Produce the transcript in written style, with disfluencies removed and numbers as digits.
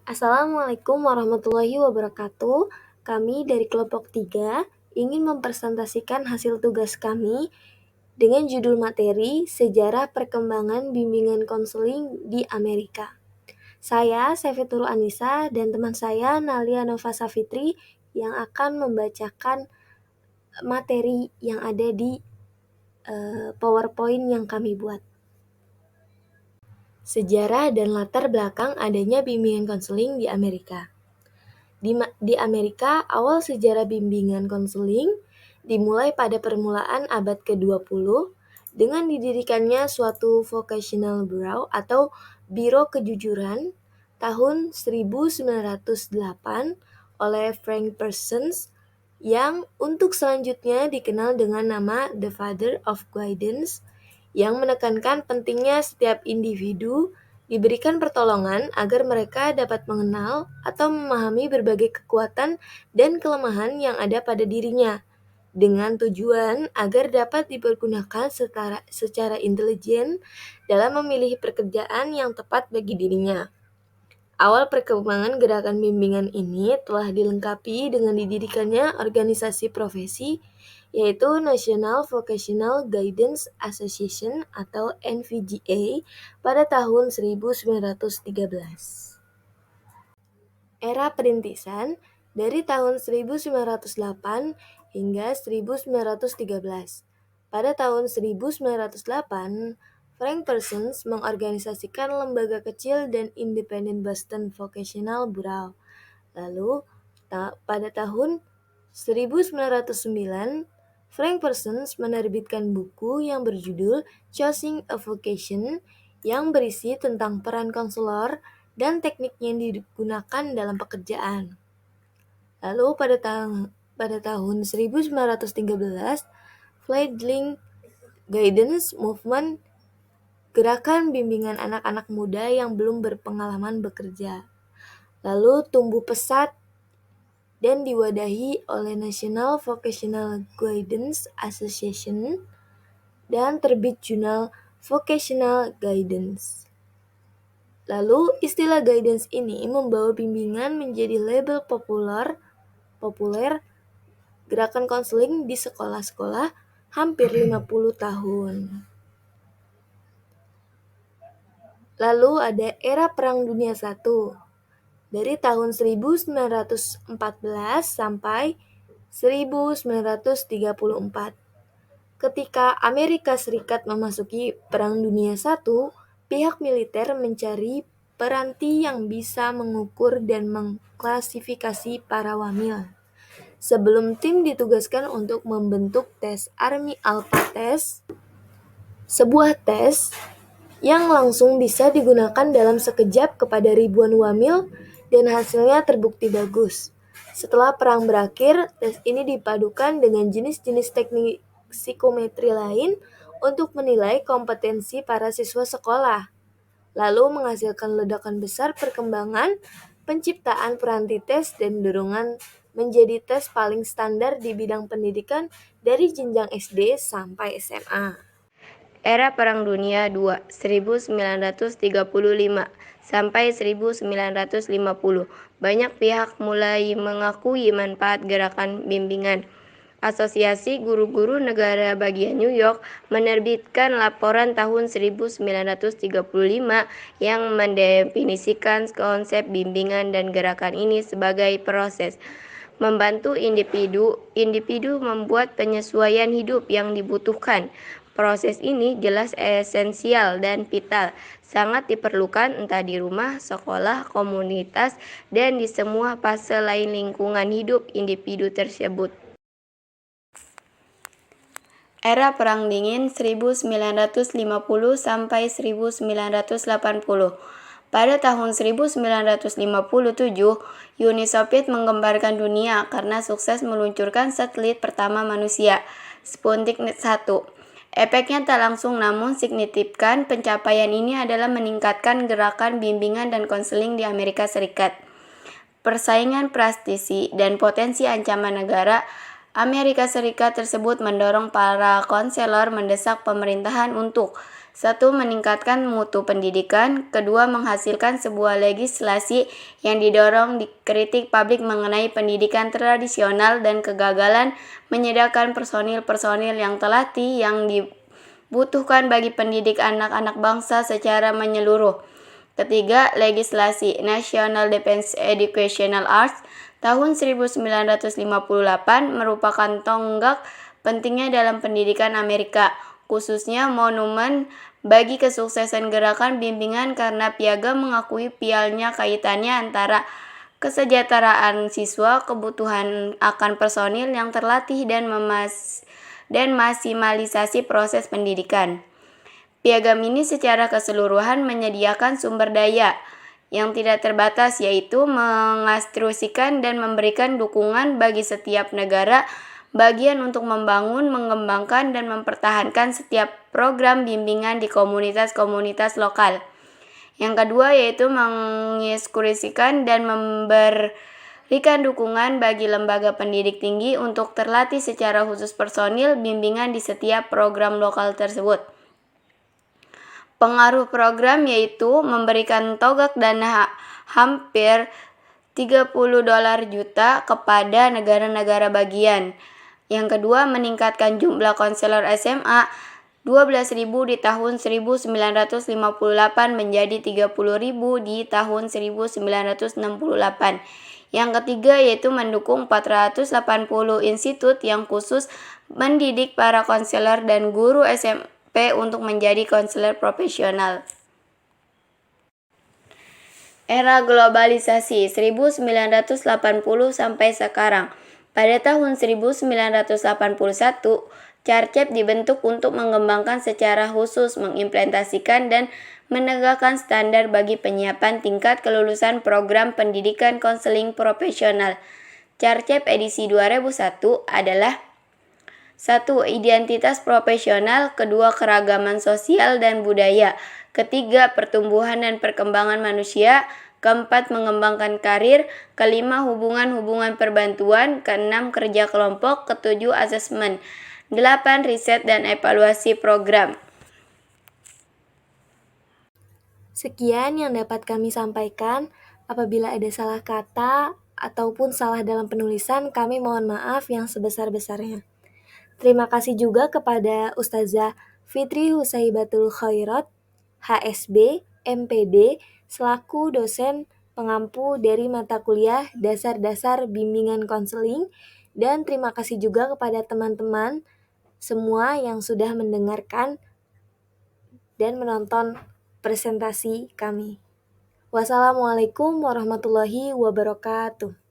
Assalamualaikum warahmatullahi wabarakatuh. Kami dari kelompok 3 ingin mempresentasikan hasil tugas kami dengan judul materi Sejarah Perkembangan Bimbingan Konseling di Amerika. Saya Saifitur Anissa dan teman saya Nalia Nova Safitri yang akan membacakan materi yang ada di PowerPoint yang kami buat. Sejarah dan latar belakang adanya bimbingan konseling di Amerika. Di Amerika, awal sejarah bimbingan konseling dimulai pada permulaan abad ke-20 dengan didirikannya suatu Vocational Bureau atau Biro Kejujuran tahun 1908 oleh Frank Parsons yang untuk selanjutnya dikenal dengan nama The Father of Guidance, yang menekankan pentingnya setiap individu diberikan pertolongan agar mereka dapat mengenal atau memahami berbagai kekuatan dan kelemahan yang ada pada dirinya, dengan tujuan agar dapat dipergunakan secara intelijen dalam memilih pekerjaan yang tepat bagi dirinya. Awal perkembangan gerakan bimbingan ini telah dilengkapi dengan didirikannya organisasi profesi, yaitu National Vocational Guidance Association atau NVGA pada tahun 1913. Era perintisan dari tahun 1908 hingga 1913. Pada tahun 1908, Frank Parsons mengorganisasikan lembaga kecil dan independen Boston Vocational Bureau. Lalu, pada tahun 1909, Frank Parsons menerbitkan buku yang berjudul Choosing a Vocation yang berisi tentang peran konselor dan teknik yang digunakan dalam pekerjaan. Lalu pada tahun 1913, Fledgling Guidance Movement, gerakan bimbingan anak-anak muda yang belum berpengalaman bekerja, lalu tumbuh pesat dan diwadahi oleh National Vocational Guidance Association dan terbit jurnal Vocational Guidance. Lalu istilah guidance ini membawa bimbingan menjadi label populer gerakan konseling di sekolah-sekolah hampir 50 tahun. Lalu ada era Perang Dunia I. Dari tahun 1914 sampai 1934. Ketika Amerika Serikat memasuki Perang Dunia I, pihak militer mencari peranti yang bisa mengukur dan mengklasifikasi para wamil. Sebelum tim ditugaskan untuk membentuk tes Army Alpha Test, sebuah tes yang langsung bisa digunakan dalam sekejap kepada ribuan wamil dan hasilnya terbukti bagus. Setelah perang berakhir, tes ini dipadukan dengan jenis-jenis teknik psikometri lain untuk menilai kompetensi para siswa sekolah, lalu menghasilkan ledakan besar perkembangan penciptaan peranti tes dan dorongan menjadi tes paling standar di bidang pendidikan dari jenjang SD sampai SMA. Era Perang Dunia II 1935 sampai 1950. Banyak pihak mulai mengakui manfaat gerakan bimbingan. Asosiasi Guru-Guru Negara Bagian New York menerbitkan laporan tahun 1935 yang mendefinisikan konsep bimbingan dan gerakan ini sebagai proses membantu individu membuat penyesuaian hidup yang dibutuhkan. Proses ini jelas esensial dan vital, sangat diperlukan entah di rumah, sekolah, komunitas, dan di semua fase lain lingkungan hidup individu tersebut. Era Perang Dingin 1950 sampai 1980. Pada tahun 1957, Uni Soviet menggemparkan dunia karena sukses meluncurkan satelit pertama manusia, Sputnik 1. Efeknya tak langsung namun signifikan pencapaian ini adalah meningkatkan gerakan bimbingan dan konseling di Amerika Serikat. Persaingan prestisi dan potensi ancaman negara Amerika Serikat tersebut mendorong para konselor mendesak pemerintahan untuk Satu, meningkatkan mutu pendidikan. Kedua, menghasilkan sebuah legislasi yang didorong di kritik publik mengenai pendidikan tradisional dan kegagalan menyediakan personil-personil yang terlatih yang dibutuhkan bagi pendidik anak-anak bangsa secara menyeluruh. Ketiga, legislasi National Defense Educational Arts tahun 1958 merupakan tonggak pentingnya dalam pendidikan Amerika, khususnya monumen bagi kesuksesan gerakan bimbingan karena piagam mengakui pialnya kaitannya antara kesejahteraan siswa, kebutuhan akan personil yang terlatih dan maksimalisasi proses pendidikan. Piagam ini secara keseluruhan menyediakan sumber daya yang tidak terbatas, yaitu menginstruksikan dan memberikan dukungan bagi setiap negara bagian untuk membangun, mengembangkan, dan mempertahankan setiap program bimbingan di komunitas-komunitas lokal. Yang kedua yaitu menginstruksikan dan memberikan dukungan bagi lembaga pendidik tinggi untuk terlatih secara khusus personil bimbingan di setiap program lokal tersebut. Pengaruh program yaitu memberikan tonggak dana hampir $30 juta kepada negara-negara bagian. Yang kedua, meningkatkan jumlah konselor SMA 12.000 di tahun 1958 menjadi 30.000 di tahun 1968. Yang ketiga yaitu mendukung 480 institut yang khusus mendidik para konselor dan guru SMP untuk menjadi konselor profesional. Era globalisasi 1980 sampai sekarang. Pada tahun 1981, CARCEP dibentuk untuk mengembangkan secara khusus, mengimplementasikan dan menegakkan standar bagi penyiapan tingkat kelulusan program pendidikan konseling profesional. CARCEP edisi 2001 adalah 1. Identitas profesional. 2. Keragaman sosial dan budaya. 3. Pertumbuhan dan perkembangan manusia. 4. Mengembangkan karir. 5. Hubungan-hubungan perbantuan. 6. Kerja kelompok. 7. Asesmen. 8. Riset dan evaluasi program. Sekian yang dapat kami sampaikan. Apabila ada salah kata ataupun salah dalam penulisan, kami mohon maaf yang sebesar-besarnya. Terima kasih juga kepada Ustazah Fitri Husaibatul Khairat, HSB, MPD, selaku dosen pengampu dari mata kuliah Dasar-Dasar Bimbingan Konseling, dan terima kasih juga kepada teman-teman semua yang sudah mendengarkan dan menonton presentasi kami. Wassalamualaikum warahmatullahi wabarakatuh.